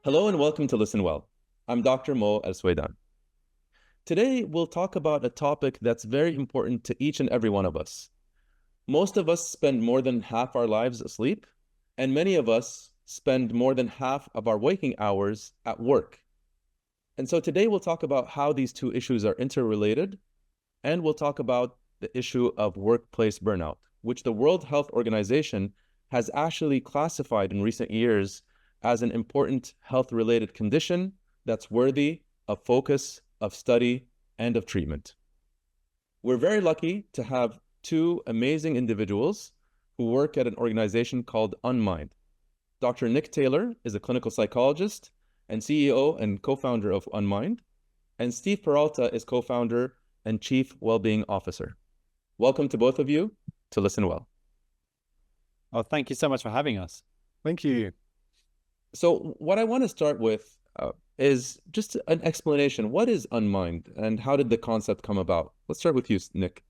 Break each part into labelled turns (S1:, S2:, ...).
S1: Hello and welcome to ListenWell. I'm Dr. Alsuwaidan. Today, we'll talk about a topic that's very important to each and every one of us. Most of us spend more than half our lives asleep, and many of us spend more than half of our waking hours at work. And so today, we'll talk about how these two issues are interrelated, and we'll talk about the issue of workplace burnout, which the World Health Organization has actually classified in recent years as an important health-related condition that's worthy of focus, of study, and of treatment. We're very lucky to have two amazing individuals who work at an organization called Unmind. Dr. Nick Taylor is a clinical psychologist and CEO and co-founder of Unmind, and Steve Peralta is co-founder and Chief Wellbeing Officer. Welcome to both of you to ListenWell.
S2: Oh, thank you so much for having us.
S3: Thank you.
S1: So what I want to start with is just an explanation. What is Unmind and how did the concept come about? Let's start with you, Nick.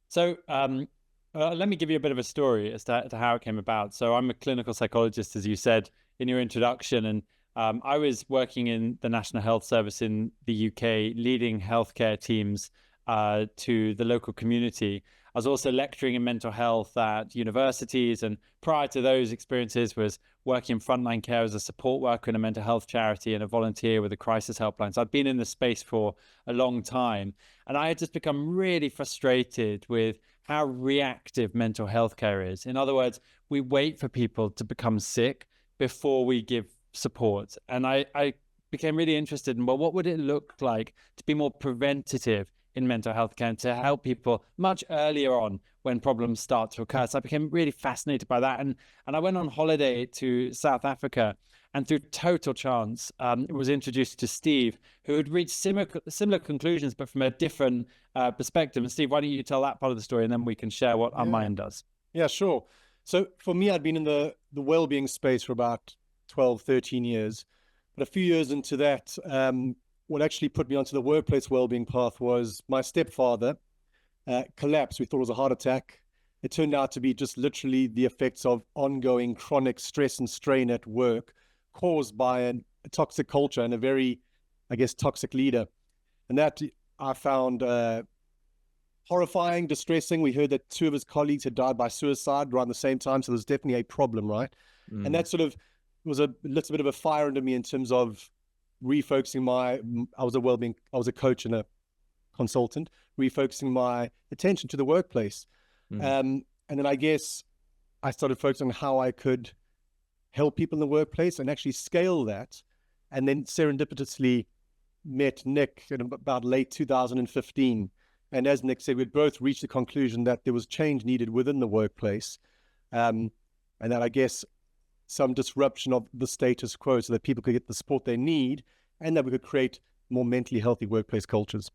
S2: So let me give you a bit of a story as to how it came about. So I'm a clinical psychologist, as you said in your introduction, and I was working in the National Health Service in the UK, leading healthcare teams to the local community. I was also lecturing in mental health at universities, and prior to those experiences was working in frontline care as a support worker in a mental health charity and a volunteer with a crisis helpline. So I'd been in this space for a long time, and I had just become really frustrated with how reactive mental health care is. In other words, we wait for people to become sick before we give support. And I became really interested in, well, what would it look like to be more preventative in mental health care and to help people much earlier on when problems start to occur. So I became really fascinated by that. And I went on holiday to South Africa, and through total chance, was introduced to Steve, who had reached similar conclusions, but from a different perspective. And Steve, why don't you tell that part of the story, and then we can share what Unmind does.
S3: Yeah, sure. So for me, I'd been in the well-being space for about 12, 13 years. But a few years into that, what actually put me onto the workplace wellbeing path was my stepfather collapsed. We thought it was a heart attack. It turned out to be just literally the effects of ongoing chronic stress and strain at work caused by a toxic culture and a very, toxic leader. And that I found horrifying, distressing. We heard that 2 of his colleagues had died by suicide around the same time. So there's definitely a problem, right? And that sort of was a little bit of a fire under me in terms of refocusing I was a coach and a consultant, refocusing my attention to the workplace. And then I guess I started focusing on how I could help people in the workplace and actually scale that. And then serendipitously met Nick in about late 2015. And as Nick said, we'd both reached the conclusion that there was change needed within the workplace. And that I guess some disruption of the status quo so that people could get the support they need and that we could create more mentally healthy workplace cultures.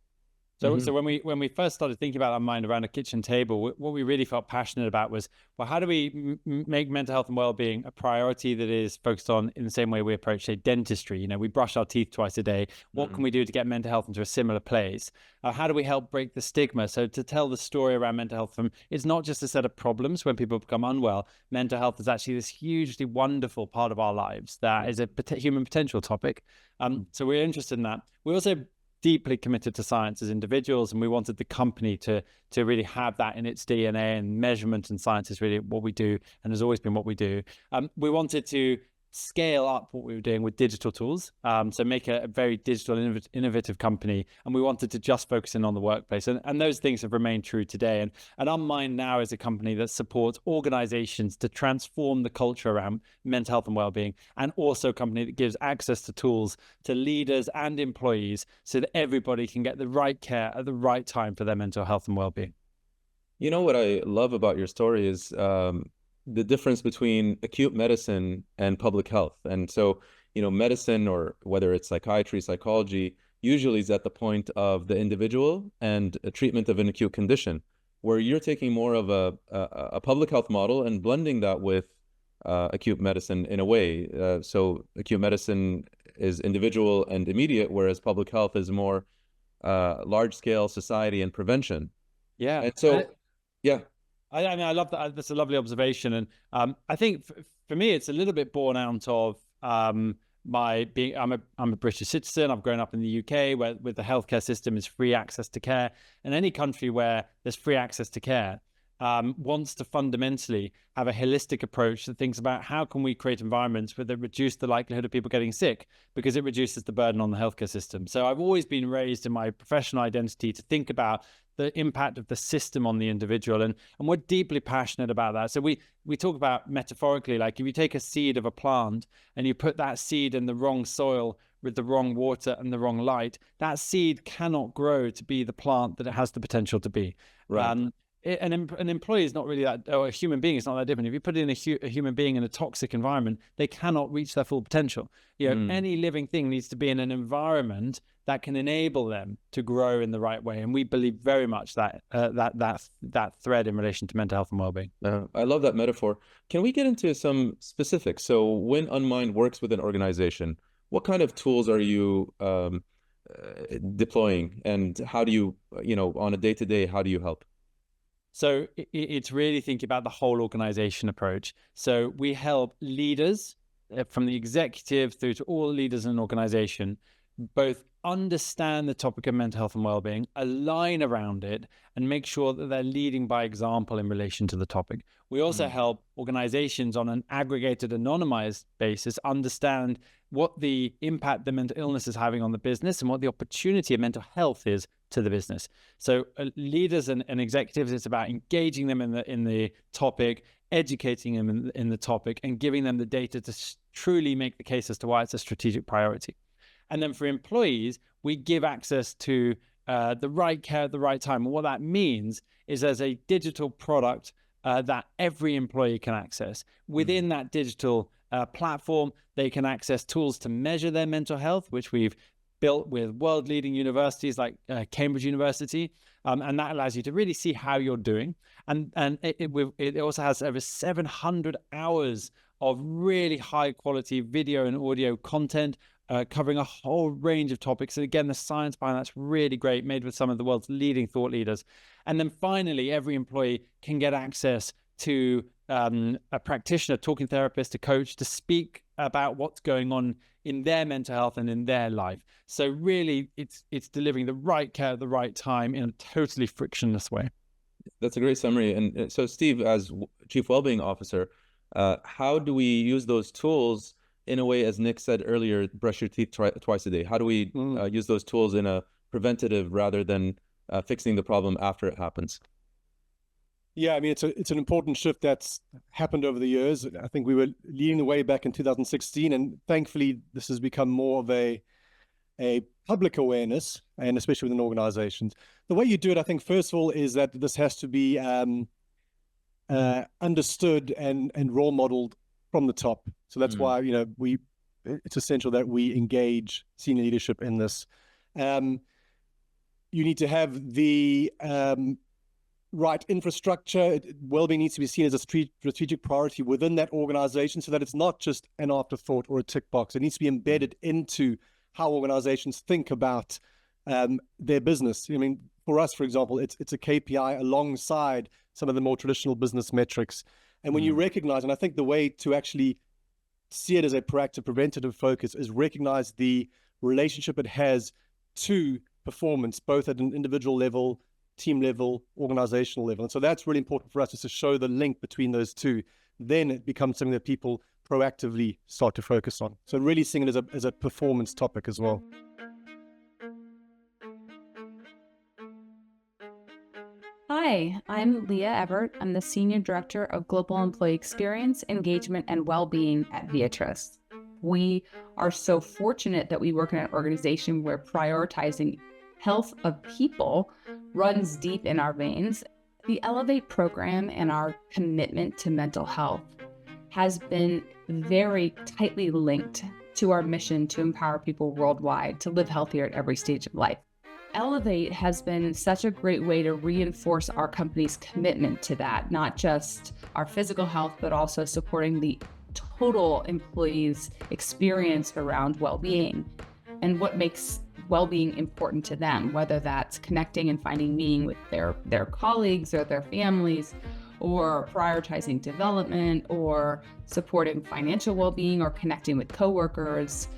S2: So when we first started thinking about Unmind around a kitchen table, what we really felt passionate about was, well, how do we make mental health and well-being a priority that is focused on in the same way we approach, say, dentistry? You know, we brush our teeth twice a day. What can we do to get mental health into a similar place? How do we help break the stigma? So to tell the story around mental health, it's not just a set of problems when people become unwell. Mental health is actually this hugely wonderful part of our lives that is a human potential topic. So we're interested in that. We also deeply committed to science as individuals, and we wanted the company to really have that in its DNA, and measurement and science is really what we do and has always been what we do. We wanted to scale up what we were doing with digital tools, so make a very digital innovative company, and we wanted to just focus in on the workplace, and those things have remained true today. And Unmind now is a company that supports organizations to transform the culture around mental health and well-being, and also a company that gives access to tools to leaders and employees so that everybody can get the right care at the right time for their mental health and well-being.
S1: You know what I love about your story is the difference between acute medicine and public health. And so, medicine, or whether it's psychiatry, psychology, usually is at the point of the individual and a treatment of an acute condition, where you're taking more of a public health model and blending that with acute medicine in a way. So acute medicine is individual and immediate, whereas public health is more large-scale society and prevention.
S2: Yeah.
S1: And so, yeah.
S2: I mean, I love that. That's a lovely observation. And I think for me, it's a little bit born out of I'm a British citizen. I've grown up in the UK, where with the healthcare system is free access to care, and any country where there's free access to care wants to fundamentally have a holistic approach that thinks about how can we create environments where they reduce the likelihood of people getting sick, because it reduces the burden on the healthcare system. So I've always been raised in my professional identity to think about the impact of the system on the individual, and we're deeply passionate about that. So we talk about metaphorically, like if you take a seed of a plant and you put that seed in the wrong soil with the wrong water and the wrong light, that seed cannot grow to be the plant that it has the potential to be.
S1: Right.
S2: An employee is not really that, or a human being is not that different. If you put in a human being in a toxic environment, they cannot reach their full potential. Any living thing needs to be in an environment that can enable them to grow in the right way. And we believe very much that that thread in relation to mental health and well-being.
S1: I love that metaphor. Can we get into some specifics? So when Unmind works with an organization, what kind of tools are you deploying, and how do you, on a day-to-day, how do you help?
S2: So it's really thinking about the whole organization approach. So we help leaders from the executive through to all leaders in an organization both understand the topic of mental health and well-being, align around it, and make sure that they're leading by example in relation to the topic. We also help organizations on an aggregated, anonymized basis understand what the impact the mental illness is having on the business and what the opportunity of mental health is to the business. So leaders and executives, it's about engaging them in the topic, educating them in the topic, and giving them the data to truly make the case as to why it's a strategic priority. And then for employees, we give access to the right care at the right time. And what that means is there's a digital product that every employee can access. Within that digital platform, they can access tools to measure their mental health, which we've built with world-leading universities like Cambridge University. And that allows you to really see how you're doing. And it also has over 700 hours of really high-quality video and audio content covering a whole range of topics. And again, the science behind that's really great, made with some of the world's leading thought leaders. And then finally, every employee can get access to a practitioner, talking therapist, a coach to speak about what's going on in their mental health and in their life. So really, it's delivering the right care at the right time in a totally frictionless way.
S1: That's a great summary. And so, Steve, as Chief Wellbeing Officer, how do we use those tools in a way, as Nick said earlier, brush your teeth twice a day? How do we use those tools in a preventative rather than fixing the problem after it happens?
S3: Yeah, I mean, it's an important shift that's happened over the years. I think we were leading the way back in 2016, and thankfully this has become more of a public awareness, and especially within organizations. The way you do it, I think, first of all, is that this has to be understood and role modeled from the top. So that's why, it's essential that we engage senior leadership in this. You need to have the right infrastructure. Wellbeing needs to be seen as a strategic priority within that organization, so that it's not just an afterthought or a tick box. It needs to be embedded into how organizations think about their business. I mean, for us, for example, it's a KPI alongside some of the more traditional business metrics. And when you recognize, and I think the way to actually see it as a proactive, preventative focus is recognize the relationship it has to performance, both at an individual level, team level, organizational level. And so that's really important for us, is to show the link between those two. Then it becomes something that people proactively start to focus on. So really seeing it as a performance topic as well.
S4: Hi, I'm Leah Everett. I'm the Senior Director of Global Employee Experience, Engagement, and Wellbeing at Viatris. We are so fortunate that we work in an organization where prioritizing health of people runs deep in our veins. The Elevate program and our commitment to mental health has been very tightly linked to our mission to empower people worldwide to live healthier at every stage of life. Elevate has been such a great way to reinforce our company's commitment to that, not just our physical health, but also supporting the total employee's experience around well-being and what makes well-being important to them, whether that's connecting and finding meaning with their colleagues or their families, or prioritizing development, or supporting financial well-being, or connecting with coworkers.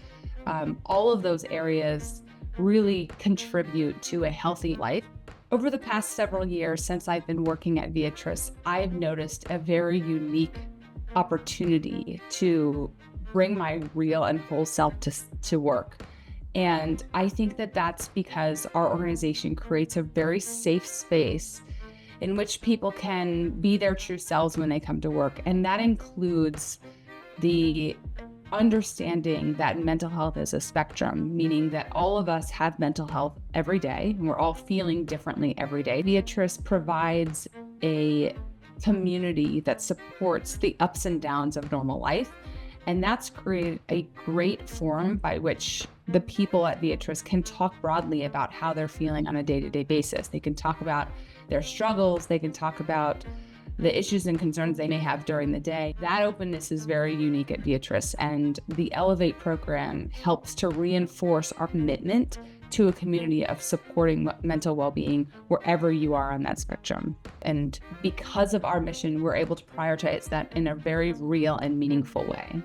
S4: all of those areas really contribute to a healthy life. Over the past several years since I've been working at Viatris, I've noticed a very unique opportunity to bring my real and whole self to work. And I think that that's because our organization creates a very safe space in which people can be their true selves when they come to work. And that includes the understanding that mental health is a spectrum, meaning that all of us have mental health every day, and we're all feeling differently every day. Viatris provides a community that supports the ups and downs of normal life, and that's created a great forum by which the people at Viatris can talk broadly about how they're feeling on a day-to-day basis. They can talk about their struggles, they can talk about the issues and concerns they may have during the day. That openness is very unique at Viatris, and the Elevate program helps to reinforce our commitment to a community of supporting mental well-being wherever you are on that spectrum. And because of our mission, we're able to prioritize that in a very real and meaningful way.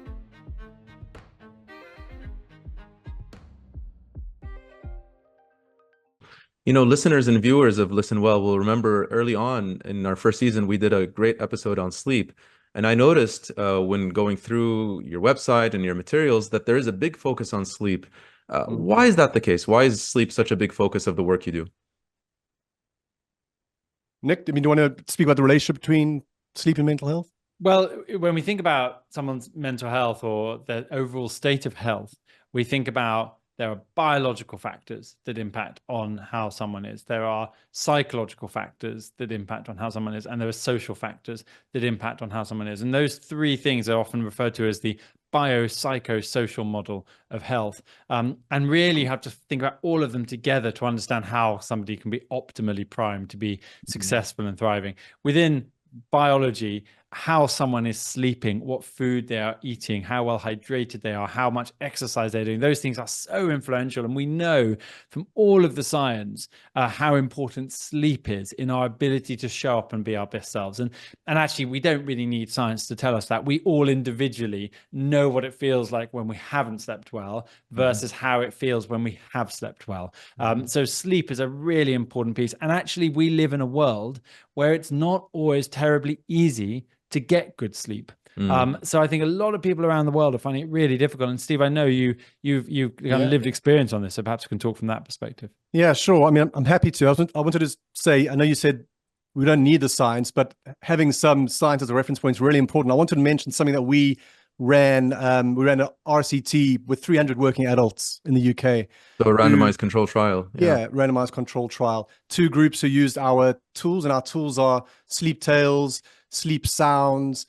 S1: Listeners and viewers of ListenWell will remember early on in our first season, we did a great episode on sleep. And I noticed when going through your website and your materials that there is a big focus on sleep. Why is that the case? Why is sleep such a big focus of the work you do?
S3: Nick, do you want to speak about the relationship between sleep and mental health?
S2: Well, when we think about someone's mental health or their overall state of health, we think about there are biological factors that impact on how someone is. There are psychological factors that impact on how someone is. And there are social factors that impact on how someone is. And those three things are often referred to as the biopsychosocial model of health. And really you have to think about all of them together to understand how somebody can be optimally primed to be successful and thriving. Within biology, how someone is sleeping, what food they are eating, how well hydrated they are, how much exercise they're doing. Those things are so influential. And we know from all of the science how important sleep is in our ability to show up and be our best selves. And actually, we don't really need science to tell us that. We all individually know what it feels like when we haven't slept well versus how it feels when we have slept well. So sleep is a really important piece. And actually, we live in a world where it's not always terribly easy to get good sleep. So I think a lot of people around the world are finding it really difficult. And Steve, I know you've kind of lived experience on this, so perhaps you can talk from that perspective.
S3: Yeah, sure. I mean, I'm happy to. I wanted to say, I know you said we don't need the science, but having some science as a reference point is really important. I wanted to mention something that we ran. We ran an RCT with 300 working adults in the UK.
S1: So a randomized control trial.
S3: Yeah, randomized control trial. 2 groups who used our tools, and our tools are sleep tales, sleep sounds,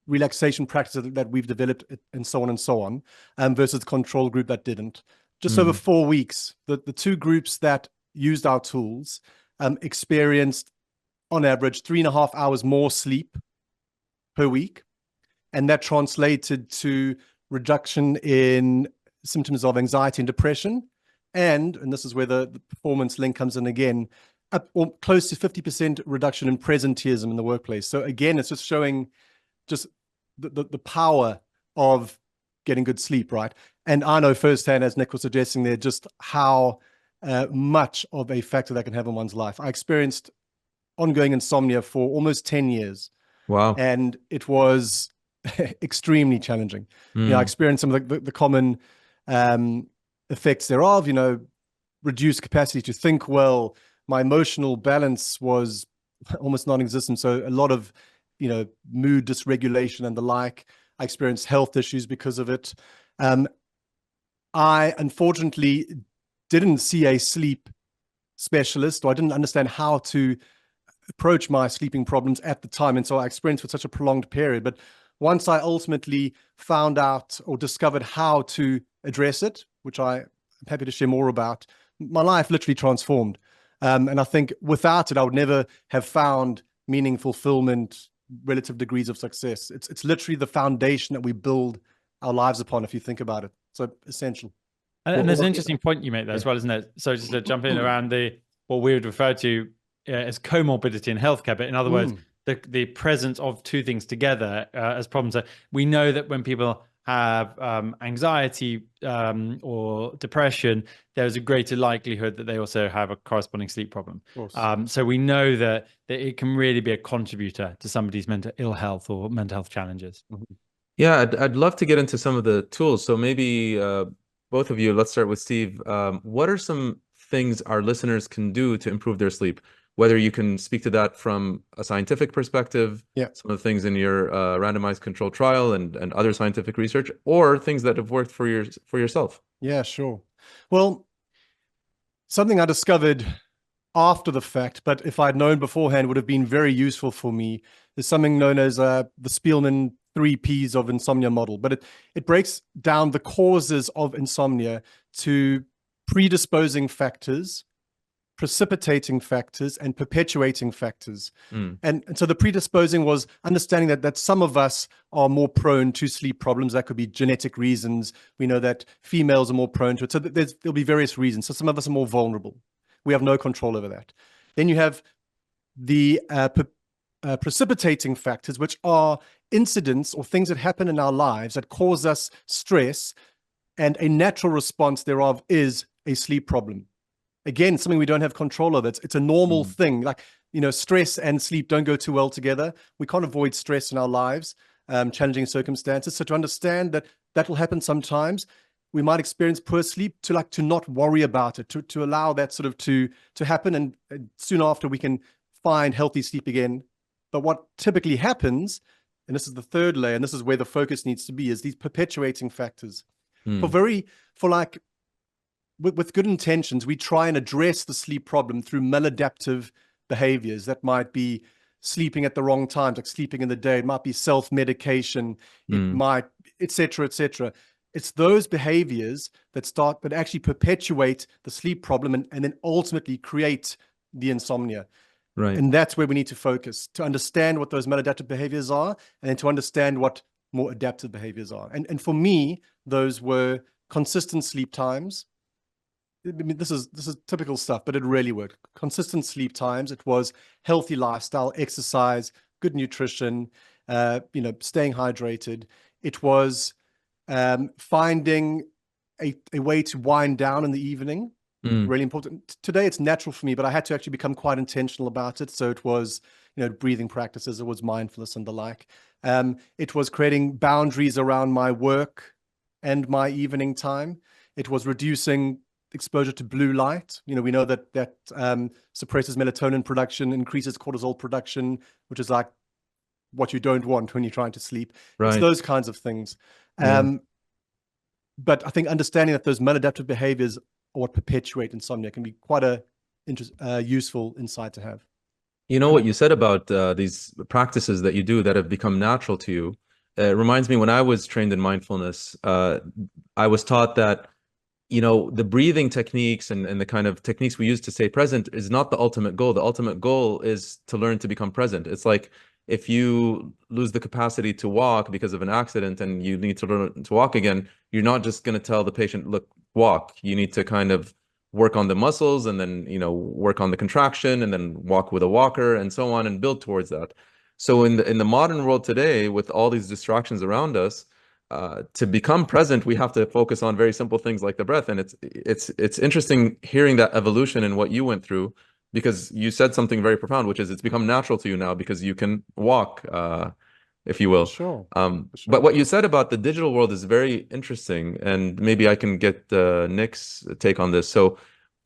S3: relaxation practices that we've developed, and so on, versus the control group that didn't. Just over 4 weeks, the 2 groups that used our tools experienced, on average, 3.5 hours more sleep per week. And that translated to reduction in symptoms of anxiety and depression. And this is where the performance link comes in again, up or close to 50% reduction in presenteeism in the workplace. So again, it's just showing just the power of getting good sleep, right? And I know firsthand, as Nick was suggesting there, just how much of a factor that can have in one's life. I experienced ongoing insomnia for almost 10 years.
S1: Wow.
S3: And it was extremely challenging. I experienced some of the common effects thereof, reduced capacity to think well. My emotional balance was almost non-existent. So a lot of, mood dysregulation and the like. I experienced health issues because of it. I unfortunately didn't see a sleep specialist, or I didn't understand how to approach my sleeping problems at the time. And so I experienced for such a prolonged period. But once I ultimately found out or discovered how to address it, which I'm happy to share more about, my life literally transformed. And I think without it, I would never have found meaning, fulfillment, relative degrees of success. It's literally the foundation that we build our lives upon, if you think about it. So essential.
S2: And there's an interesting point you make there as well, isn't it? So just to jump in around what we would refer to as comorbidity in healthcare, but in other words, the presence of 2 things together as problems. We know that when people have anxiety or depression, there's a greater likelihood that they also have a corresponding sleep problem. So we know that it can really be a contributor to somebody's mental ill health or mental health challenges.
S1: Yeah, I'd love to get into some of the tools. So maybe both of you, let's start with Steve. What are some things our listeners can do to improve their sleep? Whether you can speak to that from a scientific perspective, some of the things in your randomized controlled trial and other scientific research, or things that have worked for yourself.
S3: Yeah, sure. Well, something I discovered after the fact, but if I'd known beforehand, would have been very useful for me, is something known as the Spielman 3 Ps of insomnia model. But it breaks down the causes of insomnia to predisposing factors, precipitating factors, and perpetuating factors. And so the predisposing was understanding that some of us are more prone to sleep problems. That could be genetic reasons. We know that females are more prone to it. So there'll be various reasons. So some of us are more vulnerable. We have no control over that. Then you have the precipitating factors, which are incidents or things that happen in our lives that cause us stress, and a natural response thereof is a sleep problem. Again, something we don't have control of. It's a normal thing. Like, stress and sleep don't go too well together. We can't avoid stress in our lives, challenging circumstances. So to understand that will happen sometimes, we might experience poor sleep, to not worry about it, to allow that sort of to happen. And soon after we can find healthy sleep again. But what typically happens, and this is the third layer, and this is where the focus needs to be, is these perpetuating factors. With good intentions, we try and address the sleep problem through maladaptive behaviors. That might be sleeping at the wrong times, like sleeping in the day. It might be self-medication. It might, et cetera, et cetera. It's those behaviors that actually perpetuate the sleep problem and then ultimately create the insomnia.
S1: Right.
S3: And that's where we need to focus, to understand what those maladaptive behaviors are, and then to understand what more adaptive behaviors are. And for me, those were consistent sleep times. I mean, this is typical stuff, but it really worked. Consistent sleep times. It was healthy lifestyle, exercise, good nutrition, staying hydrated. It was finding a way to wind down in the evening. Really important. Today it's natural for me, but I had to actually become quite intentional about it. So it was, breathing practices, it was mindfulness and the like. It was creating boundaries around my work and my evening time. It was reducing exposure to blue light. We know that suppresses melatonin production, increases cortisol production, which is like what you don't want when you're trying to sleep. Right. It's those kinds of things. But I think understanding that those maladaptive behaviors are what perpetuate insomnia can be quite a useful insight to have.
S1: What you said about these practices that you do that have become natural to you, it reminds me when I was trained in mindfulness, I was taught that the breathing techniques and the kind of techniques we use to stay present is not the ultimate goal. The ultimate goal is to learn to become present. It's like if you lose the capacity to walk because of an accident and you need to learn to walk again, you're not just going to tell the patient, look, walk. You need to kind of work on the muscles and then, work on the contraction and then walk with a walker and so on and build towards that. So in the modern world today, with all these distractions around us, to become present, we have to focus on very simple things like the breath. And it's interesting hearing that evolution and what you went through, because you said something very profound, which is it's become natural to you now because you can walk, if you will.
S3: Sure.
S1: But what you said about the digital world is very interesting, and maybe I can get Nick's take on this. So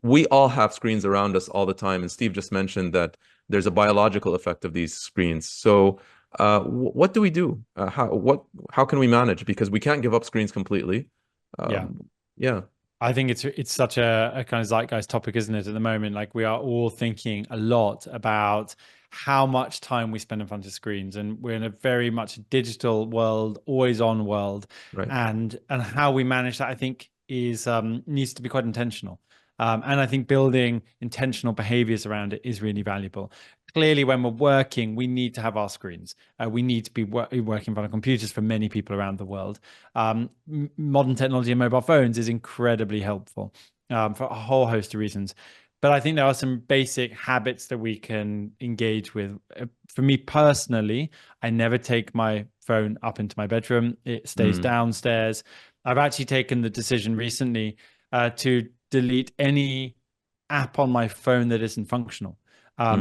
S1: we all have screens around us all the time, and Steve just mentioned that there's a biological effect of these screens. So what do we do? How can we manage? Because we can't give up screens completely. Yeah.
S2: I think it's such a kind of zeitgeist topic, isn't it, at the moment? Like, we are all thinking a lot about how much time we spend in front of screens, and we're in a very much digital world, always on world. Right. And how we manage that, I think, is needs to be quite intentional. And I think building intentional behaviors around it is really valuable. Clearly, when we're working, we need to have our screens. We need to be working in front of computers for many people around the world. Modern technology and mobile phones is incredibly helpful for a whole host of reasons. But I think there are some basic habits that we can engage with. For me personally, I never take my phone up into my bedroom. It stays downstairs. I've actually taken the decision recently to delete any app on my phone that isn't functional.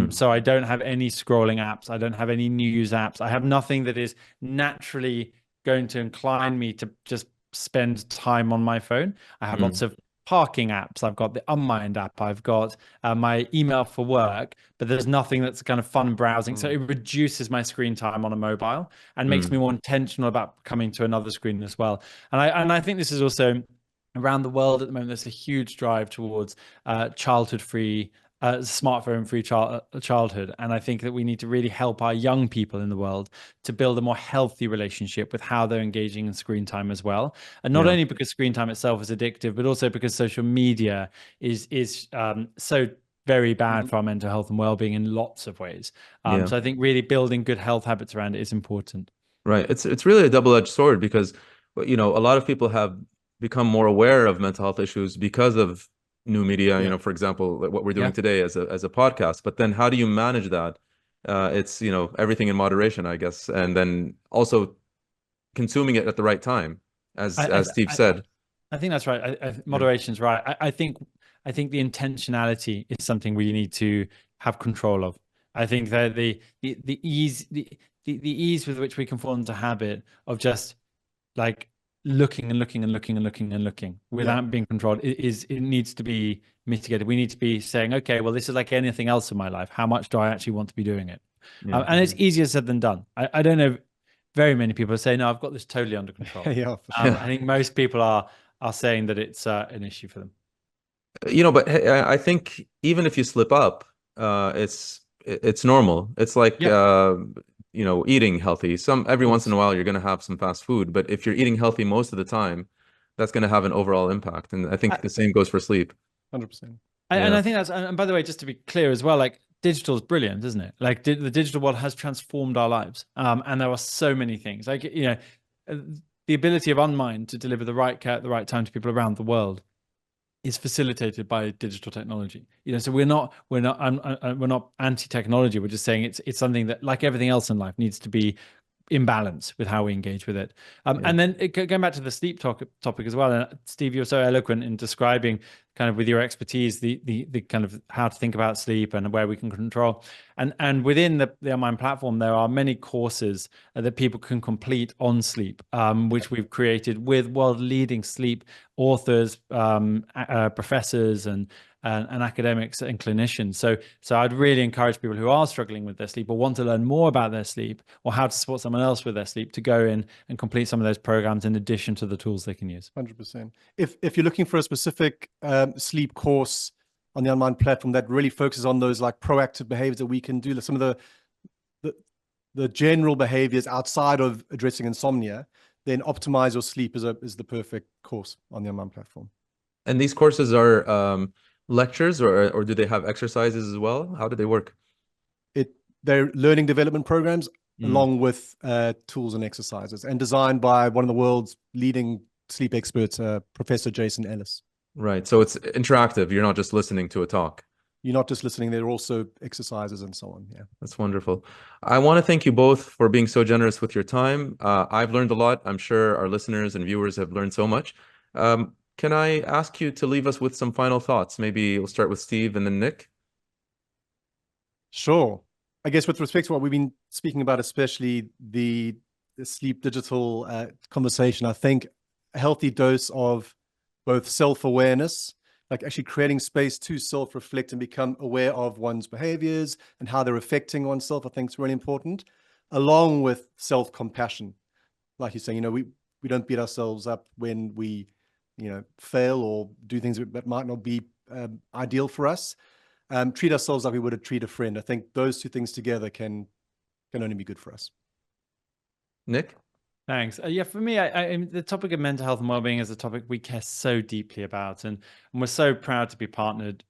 S2: So I don't have any scrolling apps. I don't have any news apps. I have nothing that is naturally going to incline me to just spend time on my phone. I have lots of parking apps. I've got the Unmind app. I've got my email for work, but there's nothing that's kind of fun browsing. So it reduces my screen time on a mobile and makes me more intentional about coming to another screen as well. And I think this is also around the world at the moment. There's a huge drive towards childhood-free, smartphone-free childhood. And I think that we need to really help our young people in the world to build a more healthy relationship with how they're engaging in screen time as well. And not only because screen time itself is addictive, but also because social media is so very bad for our mental health and well-being in lots of ways. So I think really building good health habits around it is important.
S1: Right. It's really a double-edged sword because, a lot of people have become more aware of mental health issues because of new media, for example, like what we're doing today as a podcast. But then how do you manage that? It's, everything in moderation, I guess. And then also consuming it at the right time, as Steve said.
S2: I think that's right. Moderation's right. I think the intentionality is something we need to have control of. I think that the ease with which we can fall into habit of just like looking without being controlled it needs to be mitigated. We need to be saying, okay, well, this is like anything else in my life. How much do I actually want to be doing it? And it's easier said than done. I don't know very many people say, no, I've got this totally under control. I think most people are saying that it's an issue for them.
S1: But I think even if you slip up, it's normal. It's like eating healthy. Every once in a while you're going to have some fast food, but if you're eating healthy most of the time, that's going to have an overall impact. And I think the same goes for sleep.
S3: 100%.
S2: And I think and by the way, just to be clear as well, like digital is brilliant, isn't it? Like the digital world has transformed our lives. And there are so many things like, the ability of Unmind to deliver the right care at the right time to people around the world is facilitated by digital technology. So we're not anti-technology. We're just saying it's something that, like everything else in life, needs to be in balance with how we engage with it. And then going back to the sleep topic as well, and Steve, you're so eloquent in describing kind of with your expertise the kind of how to think about sleep and where we can control. And within the Unmind platform, there are many courses that people can complete on sleep, which we've created with world-leading sleep authors, professors, and academics and clinicians. So I'd really encourage people who are struggling with their sleep or want to learn more about their sleep or how to support someone else with their sleep to go in and complete some of those programs in addition to the tools they can use.
S3: 100%. If you're looking for a specific sleep course on the Unmind platform that really focuses on those like proactive behaviors that we can do, some of the general behaviors outside of addressing insomnia, then Optimize Your Sleep is the perfect course on the Unmind platform.
S1: And these courses are lectures or do they have exercises as well? How do they work?
S3: They're learning development programs along with tools and exercises, and designed by one of the world's leading sleep experts, Professor Jason Ellis.
S1: Right. So it's interactive. You're not just listening to a talk.
S3: You're not just listening. There are also exercises and so on. Yeah.
S1: That's wonderful. I want to thank you both for being so generous with your time. I've learned a lot. I'm sure our listeners and viewers have learned so much. Can I ask you to leave us with some final thoughts? Maybe we'll start with Steve and then Nick.
S3: Sure. I guess with respect to what we've been speaking about, especially the sleep digital conversation, I think a healthy dose of both self-awareness, like actually creating space to self-reflect and become aware of one's behaviors and how they're affecting oneself, I think is really important, along with self-compassion. Like you're saying, we don't beat ourselves up when we fail or do things that might not be ideal for us. Treat ourselves like we would treat a friend. I think those two things together can only be good for us.
S1: Nick?
S2: Thanks. For me, the topic of mental health and wellbeing is a topic we care so deeply about, and we're so proud to be partnered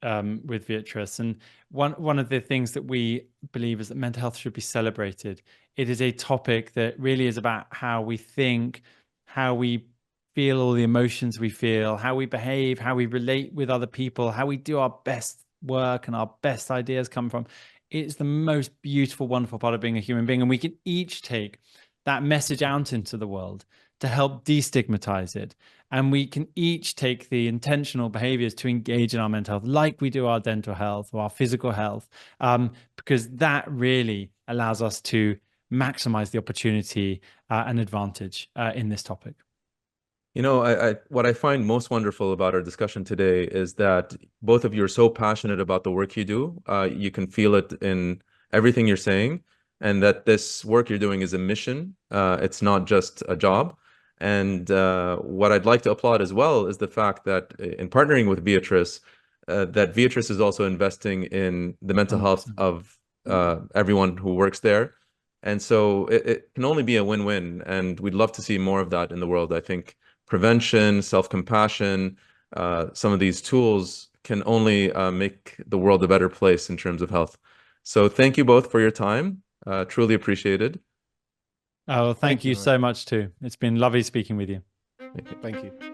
S2: with Beatrice. And one of the things that we believe is that mental health should be celebrated. It is a topic that really is about how we think, how we feel all the emotions we feel, how we behave, how we relate with other people, how we do our best work and our best ideas come from. It's the most beautiful, wonderful part of being a human being. And we can each take that message out into the world to help destigmatize it. And we can each take the intentional behaviors to engage in our mental health, like we do our dental health or our physical health, because that really allows us to maximize the opportunity and advantage in this topic.
S1: You know, what I find most wonderful about our discussion today is that both of you are so passionate about the work you do. You can feel it in everything you're saying, and that this work you're doing is a mission. It's not just a job. And what I'd like to applaud as well is the fact that in partnering with Beatrice, that Beatrice is also investing in the mental health of everyone who works there. And so it can only be a win-win, and we'd love to see more of that in the world. I think prevention, self-compassion, some of these tools can only make the world a better place in terms of health. So thank you both for your time. Truly appreciated.
S2: Oh, thank you so much too. It's been lovely speaking with you.
S3: Thank you.